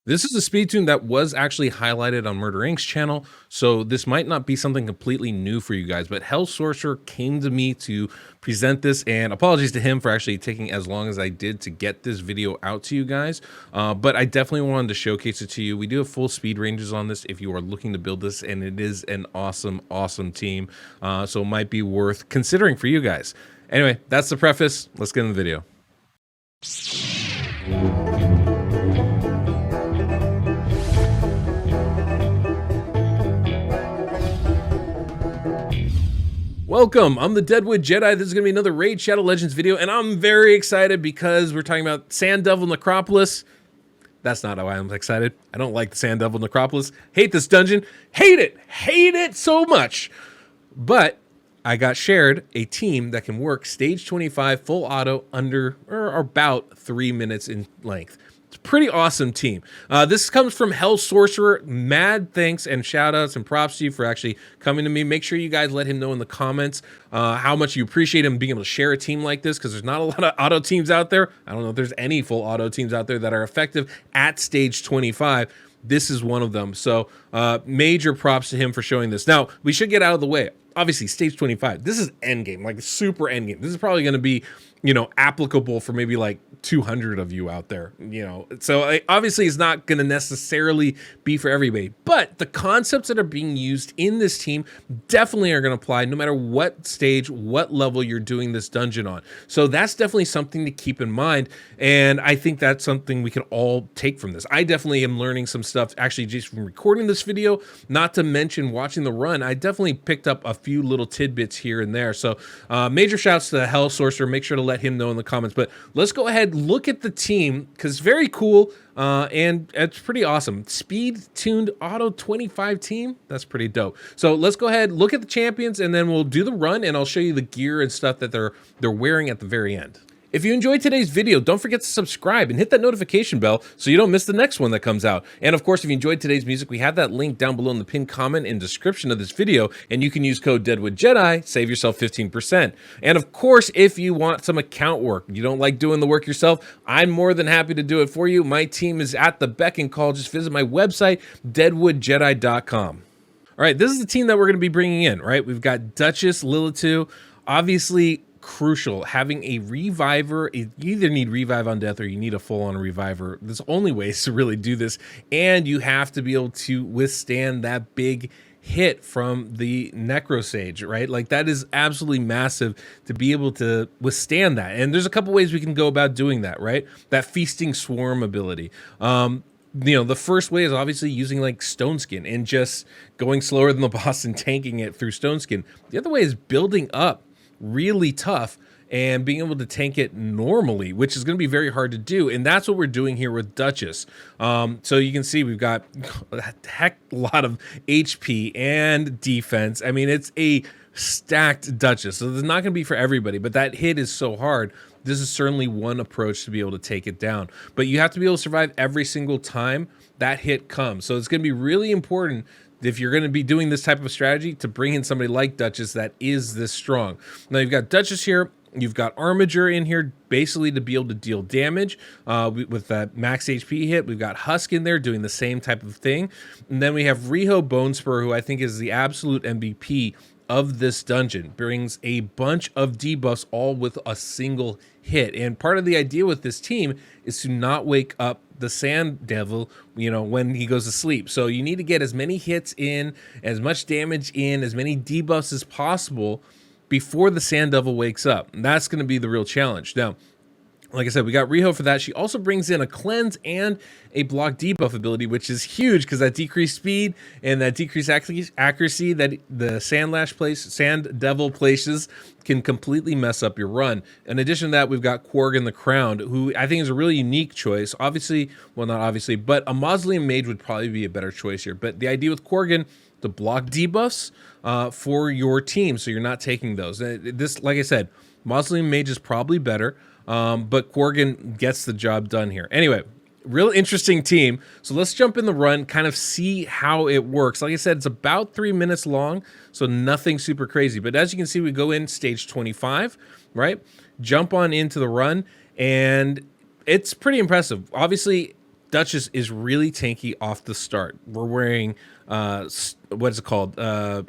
This is a speed tune that was actually highlighted on Murder Inc.'s channel, so this might not be something completely new for you guys, but HellSorcerer came to me to present this, and apologies to him for actually taking as long as I did to get this video out to you guys, but I definitely wanted to showcase it to you. We do have full speed ranges on this if you are looking to build this, and it is an awesome, awesome team, so it might be worth considering for you guys. Anyway, that's the preface. Let's get in the video. Welcome, I'm the Deadwood Jedi. This is going to be another Raid Shadow Legends video, and I'm very excited because we're talking about Sand Devil Necropolis. That's not why I'm excited. I don't like the Sand Devil Necropolis. Hate this dungeon. Hate it so much. But I got shared a team that can work stage 25 full auto under or about 3 minutes in length. It's a pretty awesome team. This comes from HellSorcerer. Mad thanks and shout outs and props to you for actually coming to me. Make sure you guys let him know in the comments how much you appreciate him being able to share a team like this, because there's not a lot of auto teams out there. I don't know if there's any full auto teams out there that are effective at stage 25. This is one of them. So major props to him for showing this. Now, we should get out of the way. Obviously, stage 25, this is endgame, like super endgame. This is probably going to be, you know, applicable for maybe like 200 of you out there, you know. So obviously it's not going to necessarily be for everybody, but the concepts that are being used in this team definitely are going to apply no matter what stage, what level you're doing this dungeon on. So that's definitely something to keep in mind, and I think that's something we can all take from this. I definitely am learning some stuff actually just from recording this video, not to mention watching the run. I definitely picked up a few little tidbits here and there. So major shouts to HellSorcerer. Make sure to let him know in the comments, but let's go ahead, look at the team, because it's very cool and it's pretty awesome. Speed tuned auto 25 team, that's pretty dope. So let's go ahead, look at the champions, and then we'll do the run, and I'll show you the gear and stuff that they're wearing at the very end. If you enjoyed today's video, don't forget to subscribe and hit that notification bell so you don't miss the next one that comes out. And of course, if you enjoyed today's music, we have that link down below in the pinned comment and description of this video, and you can use code DeadwoodJedi, save yourself 15%. And of course, if you want some account work, you don't like doing the work yourself, I'm more than happy to do it for you. My team is at the beck and call. Just visit my website, deadwoodjedi.com. All right, this is the team that we're going to be bringing in, right? We've got Duchess, Lilitu, obviously crucial having a reviver. You either need revive on death or you need a full-on reviver. There's only ways to really do this, and you have to be able to withstand that big hit from the Necrosage, right? Like, that is absolutely massive to be able to withstand that. And there's a couple ways we can go about doing that, right? That Feasting Swarm ability. You know, the first way is obviously using like Stone Skin and just going slower than the boss and tanking it through Stone Skin. The other way is building up really tough and being able to tank it normally, which is going to be very hard to do, and that's what we're doing here with Duchess. So you can see we've got a heck lot of HP and defense. I mean, it's a stacked Duchess, so it's not going to be for everybody, but that hit is so hard. This is certainly one approach to be able to take it down, but you have to be able to survive every single time that hit comes. So it's going to be really important, if you're going to be doing this type of strategy, to bring in somebody like Duchess that is this strong. Now you've got Duchess here, you've got Armiger in here basically to be able to deal damage with that max HP hit. We've got Husk in there doing the same type of thing. And then we have Riho Bonespur, who I think is the absolute MVP of this dungeon. Brings a bunch of debuffs all with a single hit. And part of the idea with this team is to not wake up the Sand Devil, you know, when he goes to sleep. So you need to get as many hits in, as much damage in, as many debuffs as possible before the Sand Devil wakes up. And that's going to be the real challenge. Now, like I said, we got Riho for that. She also brings in a cleanse and a block debuff ability, which is huge because that decreased speed and that decreased accuracy that the Sand Devil places can completely mess up your run. In addition to that, we've got Quargan the Crowned, who I think is a really unique choice. Obviously, well, not obviously, but a Mausoleum Mage would probably be a better choice here. But the idea with Quargan, to block debuffs for your team, so you're not taking those. This, like I said, Mausoleum Mage is probably better. But Quargan gets the job done here. Anyway, real interesting team. So let's jump in the run, kind of see how it works. Like I said, it's about 3 minutes long, so nothing super crazy. But as you can see, we go in stage 25, right? Jump on into the run, and it's pretty impressive. Obviously, Duchess is really tanky off the start. We're wearing what's it called? The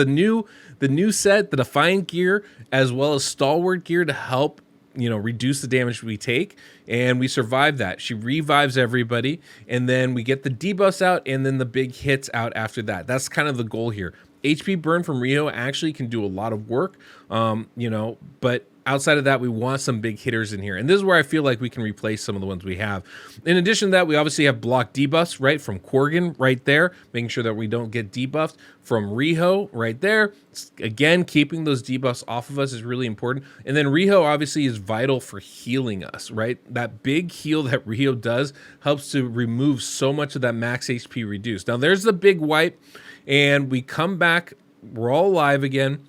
new set, the Defiant gear, as well as Stalwart gear to help reduce the damage we take, and we survive that. She revives everybody, and then we get the debuffs out, and then the big hits out after that. That's kind of the goal here. HP burn from Riho actually can do a lot of work, but outside of that, we want some big hitters in here. And this is where I feel like we can replace some of the ones we have. In addition to that, we obviously have block debuffs, right, from Korgan right there, making sure that we don't get debuffed. From Riho right there, again, keeping those debuffs off of us is really important. And then Riho obviously is vital for healing us, right? That big heal that Riho does helps to remove so much of that max HP reduced. Now, there's the big wipe, and we come back. We're all alive again.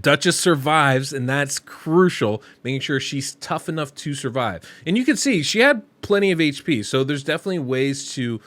Duchess survives, and that's crucial, making sure she's tough enough to survive. And you can see she had plenty of HP, so there's definitely ways to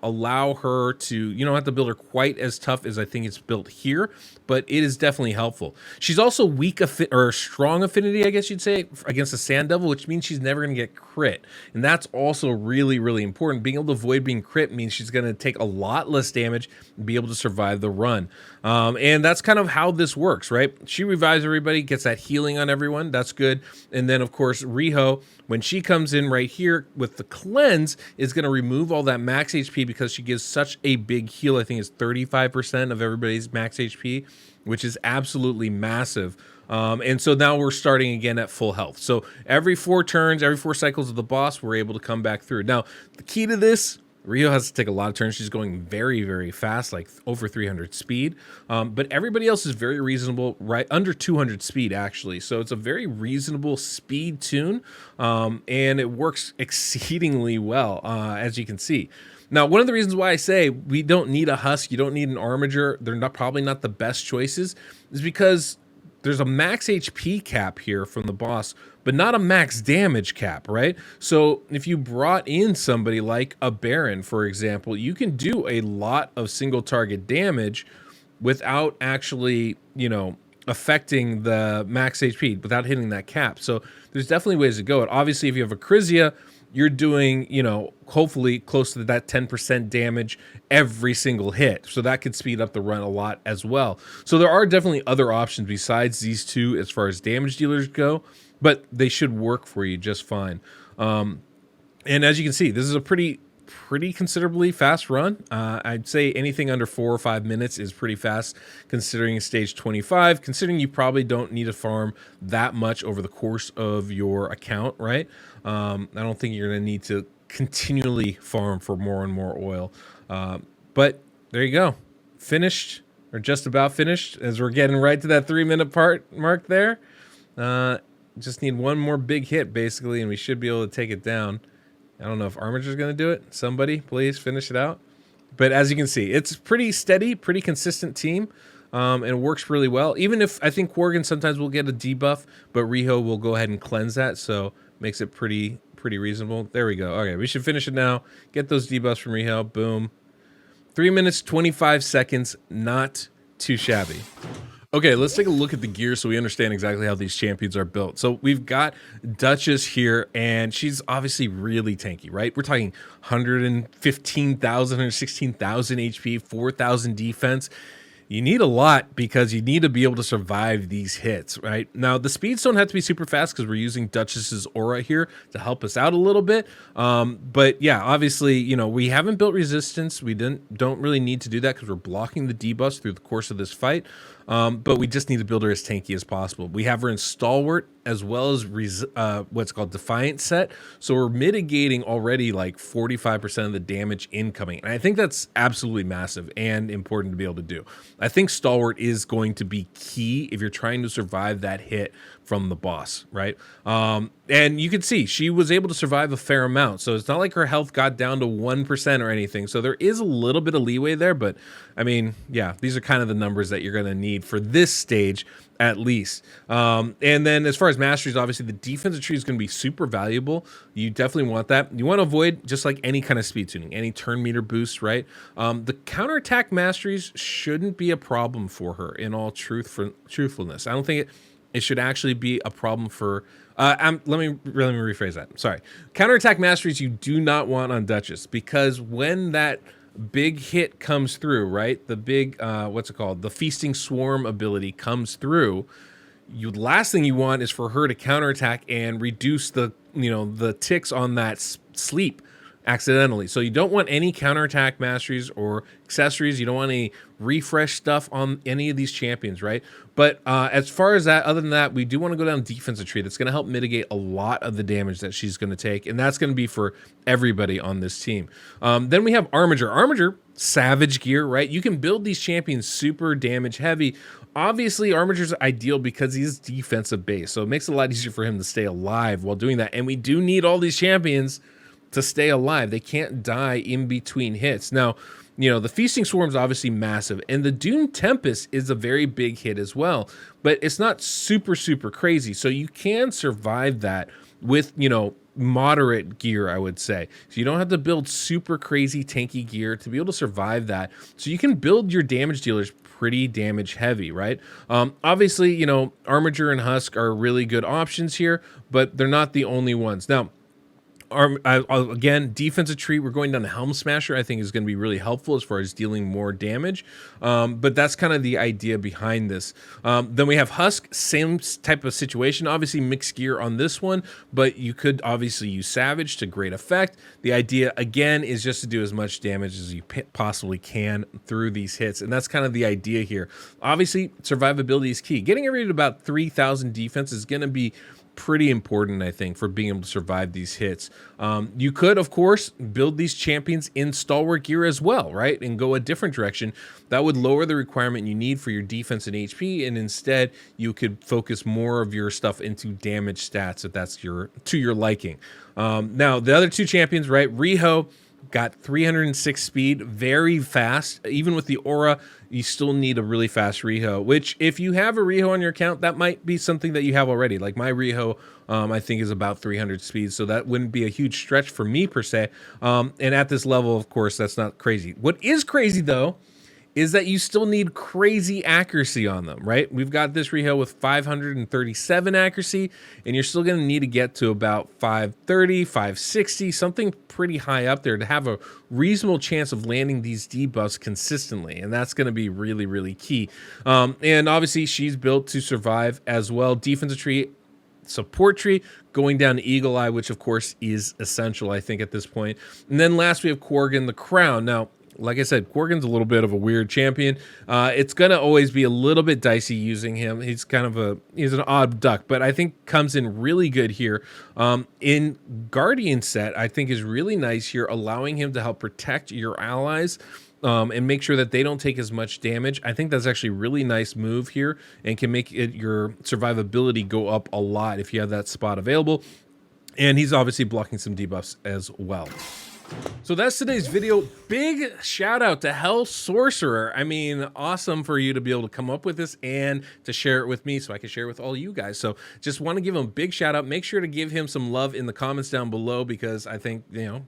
allow her to, you don't have to build her quite as tough as I think it's built here, but it is definitely helpful. She's also weak or strong affinity, I guess you'd say, against the Sand Devil, which means she's never going to get crit. And that's also really, really important. Being able to avoid being crit means she's going to take a lot less damage and be able to survive the run. And that's kind of how this works, right? She revives everybody, gets that healing on everyone. That's good. And then, of course, Riho, when she comes in right here with the cleanse, is going to remove all that max HP because she gives such a big heal. I think it's 35% of everybody's max HP, which is absolutely massive. And so now we're starting again at full health. So every 4 turns, every 4 cycles of the boss, we're able to come back through. Now, the key to this, Riho has to take a lot of turns. She's going very, very fast, like over 300 speed. But everybody else is very reasonable, right under 200 speed, actually. So it's a very reasonable speed tune, and it works exceedingly well, as you can see. Now, one of the reasons why I say we don't need a Husk, you don't need an Armiger, they're probably not the best choices, is because there's a max HP cap here from the boss, but not a max damage cap, right? So if you brought in somebody like a Baron, for example, you can do a lot of single target damage without actually, affecting the max HP, without hitting that cap. So there's definitely ways to go. And obviously, if you have a Crizia, you're doing, hopefully close to that 10% damage every single hit. So that could speed up the run a lot as well. So there are definitely other options besides these two as far as damage dealers go, but they should work for you just fine. And as you can see, this is a pretty considerably fast run. I'd say anything under 4 or 5 minutes is pretty fast considering stage 25, considering you probably don't need to farm that much over the course of your account, right? I don't think you're going to need to continually farm for more and more oil. But there you go. Finished, or just about finished, as we're getting right to that 3-minute mark there. Just need one more big hit, basically, and we should be able to take it down. I don't know if Armiger's going to do it. Somebody, please finish it out. But as you can see, it's pretty steady, pretty consistent team, and it works really well. Even if I think Korgan sometimes will get a debuff, but Riho will go ahead and cleanse that, so makes it pretty reasonable. There we go. Okay, we should finish it now. Get those debuffs from Riho. Boom. 3 minutes, 25 seconds. Not too shabby. Okay, let's take a look at the gear so we understand exactly how these champions are built. So we've got Duchess here, and she's obviously really tanky, right? We're talking 115,000, 116,000 HP, 4,000 defense. You need a lot because you need to be able to survive these hits, right? Now, the speeds don't have to be super fast because we're using Duchess's aura here to help us out a little bit. But yeah, obviously, we haven't built resistance. We don't really need to do that because we're blocking the debuffs through the course of this fight. But we just need to build her as tanky as possible. We have her in Stalwart as well as what's called Defiant set. So we're mitigating already like 45% of the damage incoming. And I think that's absolutely massive and important to be able to do. I think Stalwart is going to be key if you're trying to survive that hit from the boss, right? And you can see she was able to survive a fair amount. So it's not like her health got down to 1% or anything. So there is a little bit of leeway there. But I mean, yeah, these are kind of the numbers that you're going to need for this stage at least. And then as far as masteries, obviously the defensive tree is going to be super valuable. You definitely want that. You want to avoid just like any kind of speed tuning, any turn meter boost, right? The counterattack masteries shouldn't be a problem for her in all truthfulness. I don't think it should actually be a problem for Let me rephrase that. Sorry. Counterattack masteries you do not want on Duchess, because when that big hit comes through, right? The big, what's it called? The Feasting Swarm ability comes through. Last thing you want is for her to counterattack and reduce the, the ticks on that sleep accidentally. So you don't want any counterattack masteries or accessories. You don't want any refresh stuff on any of these champions, right? But as far as that, other than that, we do want to go down defensive tree. That's going to help mitigate a lot of the damage that she's going to take, and that's going to be for everybody on this team. Then we have Armiger. Armiger, savage gear, right? You can build these champions super damage heavy. Obviously, Armiger's ideal because he's defensive based, so it makes it a lot easier for him to stay alive while doing that. And we do need all these champions to stay alive. They can't die in between hits. Now, the Feasting Swarm is obviously massive, and the Doom Tempest is a very big hit as well, but it's not super, super crazy. So you can survive that with, moderate gear, I would say. So you don't have to build super crazy tanky gear to be able to survive that. So you can build your damage dealers pretty damage heavy, right? Obviously, Armiger and Husk are really good options here, but they're not the only ones. Now, again, defensive tree, we're going down to Helm Smasher. I think is going to be really helpful as far as dealing more damage. But that's kind of the idea behind this. Then we have Husk, same type of situation. Obviously, mixed gear on this one, but you could obviously use Savage to great effect. The idea, again, is just to do as much damage as you possibly can through these hits, and that's kind of the idea here. Obviously, survivability is key. Getting everybody to about 3,000 defense is going to be pretty important, I think, for being able to survive these hits. You could, of course, build these champions in stalwart gear as well, right? And go a different direction. That would lower the requirement you need for your defense and HP, and instead you could focus more of your stuff into damage stats if that's to your liking. Now, the other two champions, right? Riho got 306 speed, very fast. Even with the aura, you still need a really fast Riho, which if you have a Riho on your account, that might be something that you have already. Like my Riho, I think is about 300 speed, so that wouldn't be a huge stretch for me per se. And at this level, of course, that's not crazy. What is crazy though is that you still need crazy accuracy on them, right? We've got this Riho with 537 accuracy, and you're still going to need to get to about 530, 560, something pretty high up there to have a reasonable chance of landing these debuffs consistently, and that's going to be really, really key. And obviously, she's built to survive as well. Defensive tree, support tree, going down to Eagle Eye, which of course is essential, I think, at this point. And then last, we have Korgan the Crown. Now, like I said, Korgan's a little bit of a weird champion. It's going to always be a little bit dicey using him. He's kind of he's an odd duck, but I think comes in really good here. In Guardian set, I think is really nice here, allowing him to help protect your allies and make sure that they don't take as much damage. I think that's actually a really nice move here and can make your survivability go up a lot if you have that spot available. And he's obviously blocking some debuffs as well. So that's today's video. Big shout out to HellSorcerer. I mean, awesome for you to be able to come up with this and to share it with me so I can share it with all you guys. So just want to give him a big shout out. Make sure to give him some love in the comments down below because I think,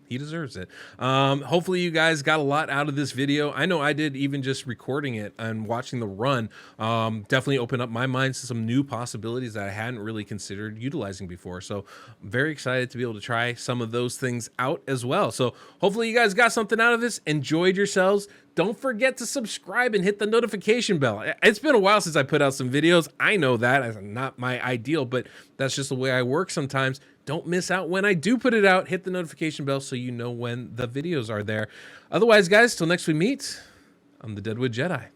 he deserves it. Hopefully you guys got a lot out of this video. I know I did, even just recording it and watching the run. Definitely opened up my mind to some new possibilities that I hadn't really considered utilizing before. So I'm very excited to be able to try some of those things out as well. So hopefully you guys got something out of this, enjoyed yourselves. Don't forget to subscribe and hit the notification bell. It's been a while since I put out some videos. I know that it's not my ideal, but that's just the way I work sometimes. Don't miss out when I do put it out. Hit the notification bell so you know when the videos are there. Otherwise, guys, till next we meet, I'm the Deadwood Jedi.